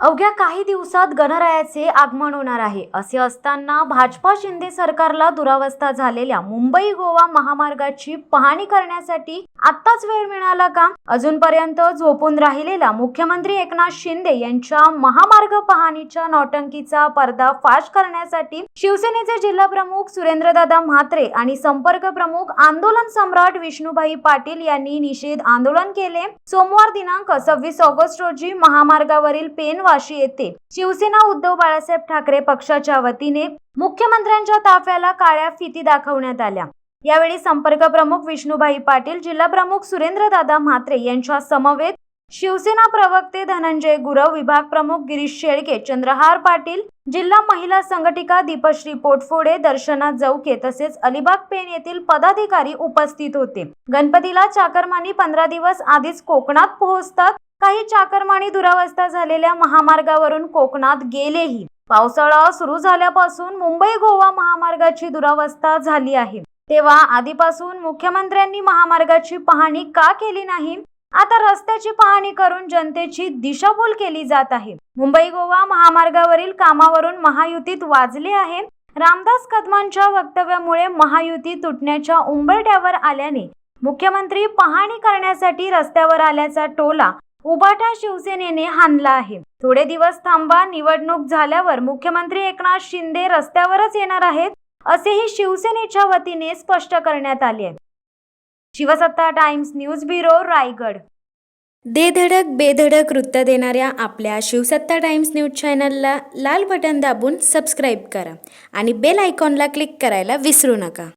अवघ्या काही दिवसात गणरायाचे आगमन होणार आहे. असे असताना भाजपा शिंदे सरकारला दुरावस्था झालेल्या मुंबई गोवा महामार्गाची पाहणी करण्यासाठी आत्ताच वेळ मिळाला का? अजूनपर्यंत झोपून राहिलेला मुख्यमंत्री एकनाथ शिंदे यांच्या महामार्ग पाहणीच्या नौटंकीचा पर्दाफाश करण्यासाठी शिवसेनेचे जिल्हा प्रमुख सुरेंद्रदादा म्हात्रे आणि संपर्क प्रमुख आंदोलन सम्राट विष्णुभाई पाटील यांनी निषेध आंदोलन केले. सोमवार दिनांक 26 ऑगस्ट रोजी महामार्गावरील पेनवाशी येथे शिवसेना उद्धव बाळासाहेब ठाकरे पक्षाच्या वतीने मुख्यमंत्र्यांच्या ताफ्याला काळ्या फिती दाखवण्यात आल्या. यावेळी संपर्क प्रमुख विष्णुभाई पाटील, जिल्हा प्रमुख सुरेंद्रदादा म्हात्रे यांच्या समवेत शिवसेना प्रवक्ते धनंजय गुरव, विभाग प्रमुख गिरीश शेळके, चंद्रहार पाटील, जिल्हा महिला संघटिका दीपश्री पोटफोडे, दर्शना जवके तसेच अलिबाग पेण येथील पदाधिकारी उपस्थित होते. गणपतीला चाकरमानी 15 दिवस आधीच कोकणात पोहोचतात. काही चाकरमानी दुरावस्था झालेल्या महामार्गावरून कोकणात गेलेही. पावसाळा सुरू झाल्यापासून मुंबई गोवा महामार्गाची दुरावस्था झाली आहे. तेव्हा आधीपासून मुख्यमंत्र्यांनी महामार्गाची पाहणी का केली नाही? आता रस्त्याची पाहणी करून जनतेची दिशाभूल केली जात आहे. मुंबई गोवा महामार्गावरील कामावरून महायुतीत वाजले आहे. रामदास कदमांच्या वक्तव्यामुळे महायुती तुटण्याच्या उंबरठ्यावर आल्याने मुख्यमंत्री पाहणी करण्यासाठी रस्त्यावर आल्याचा टोला उभाटा शिवसेनेने हाणला आहे. थोडे दिवस थांबा, निवडणूक झाल्यावर मुख्यमंत्री एकनाथ शिंदे रस्त्यावरच येणार आहेत, असेही शिवसेनेच्या वतीने स्पष्ट करण्यात आले आहे. शिवसत्ता टाइम्स न्यूज ब्युरो, रायगड. दे धडक बेधडक वृत्त देणाऱ्या आपल्या शिवसत्ता टाइम्स न्यूज चॅनलला लाल बटन दाबून सबस्क्राईब करा आणि बेल आयकॉनला क्लिक करायला विसरू नका.